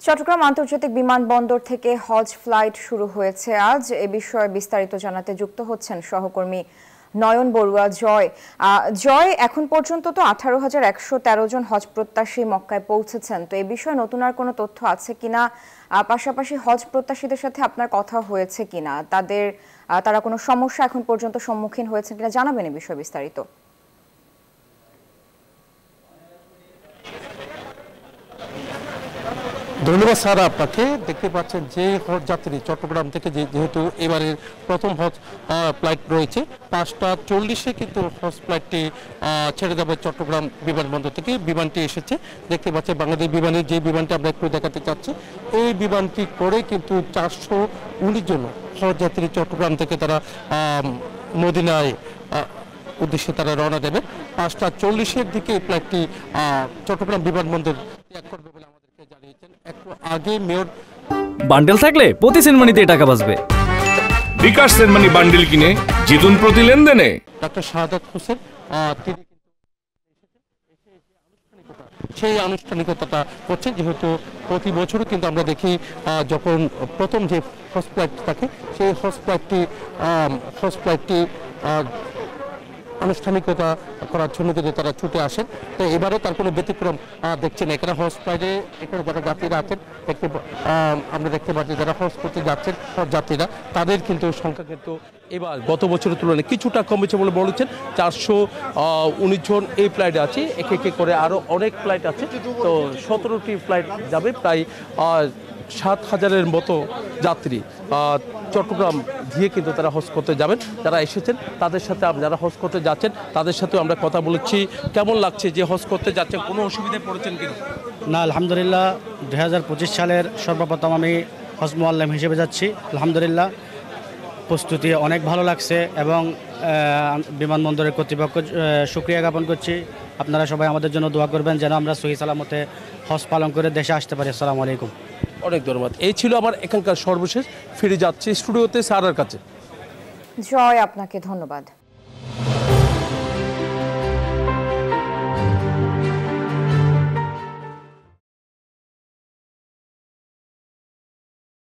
চট্টগ্রাম আন্তর্জাতিক বিমানবন্দর থেকে হজ ফ্লাইট শুরু হয়েছে আজ। এ বিষয়ে বিস্তারিত জানাতে যুক্ত হচ্ছেন সহকর্মী নয়ন বড়ুয়া। জয়, এখন পর্যন্ত তো 18,113 জন হজ প্রত্যাশী মক্কায় পৌঁছেছেন, তো এই বিষয়ে নতুন আর কোনো তথ্য আছে কিনা? পাশাপাশি হজ প্রত্যাশীদের সাথে আপনার কথা হয়েছে কিনা, তারা কোনো সমস্যা এখন পর্যন্ত সম্মুখীন হয়েছে কিনা জানাবেন এই বিষয়ে বিস্তারিত। ধন্যবাদ স্যার আপনাকে। দেখতে পাচ্ছেন যে হজ যাত্রী চট্টগ্রাম থেকে যেহেতু এবারের প্রথম হজ ফ্লাইট রয়েছে, 5:40-এ কিন্তু হজ ফ্লাইটটি ছেড়ে যাবে চট্টগ্রাম বিমানবন্দর থেকে। বিমানটি এসেছে, দেখতে পাচ্ছেন বাংলাদেশ বিমানের যে বিমানটি আমরা একটু দেখাতে চাচ্ছি, এই বিমানটি করে কিন্তু 419 জন হজ যাত্রী চট্টগ্রাম থেকে তারা মদিনায় উদ্দেশ্যে তারা রওনা দেবে। 5:40-এর দিকে এই ফ্লাইটটি চট্টগ্রাম বিমানবন্দর ত্যাগ করবে বলে আমাদেরকে জানিয়েছেন। একটু আগে মেয়র বান্ডেল থাকলে প্রতি সেনমানিতে টাকা বাঁচবে। বিকাশ সেনমানি বান্ডেল কিনে জিতুন প্রতি লেনদেনে। ডক্টর শাহাদাত হোসেন তিনি সেই আনুষ্ঠানিকতাটা করছেন, যেহেতু প্রতি বছরও কিন্তু আমরা দেখি যখন প্রথম যে হজ ফ্লাইট থাকে সেই হজ ফ্লাইটটি আনুষ্ঠানিকতা করার জন্য কিন্তু তারা ছুটে আসেন। তো এবারও তার কোনো ব্যতিক্রম দেখছেন। এখানে হজ ফ্লাইটে এখানে যারা যাত্রীরা আছেন আমরা দেখতে পাচ্ছি, যারা হজ করতে যাচ্ছেন হজ যাত্রীরা, তাদের কিন্তু সংখ্যা কিন্তু এবার গত বছরের তুলনায় কিছুটা কমেছে বলে বলেছেন। 419 জন এই ফ্লাইটে আছে, একে একে করে আরও অনেক ফ্লাইট আছে। তো 17টি ফ্লাইট যাবে, প্রায় 7,000-এর মতো যাত্রী চট্টগ্রাম দিয়ে কিন্তু তারা হজ করতে যাবেন। যারা এসেছেন তাদের সাথে, যারা হজ করতে যাচ্ছেন তাদের সাথে আমরা কথা বলেছি। কেমন লাগছে যে হজ করতে যাচ্ছেন, কোনো অসুবিধায় পড়েছেন কিনা? না, আলহামদুলিল্লাহ 2025 সালের সর্বপ্রথম আমি হজ মুআল্লিম হিসেবে যাচ্ছি। আলহামদুলিল্লাহ প্রস্তুতি অনেক ভালো লাগছে এবং বিমানবন্দরের কর্তৃপক্ষ শুকরিয়া জ্ঞাপন করছি। আপনারা সবাই আমাদের জন্য দোয়া করবেন যেন আমরা সহি সালামতে হজ পালন করে দেশে আসতে পারি। আসসালামু আলাইকুম। অনেক ধন্যবাদ। এই ছিল আমার এখানকার সর্বশেষ। ফিরে যাচ্ছি স্টুডিওতে স্যারের কাছে। জয়, আপনাকে ধন্যবাদ।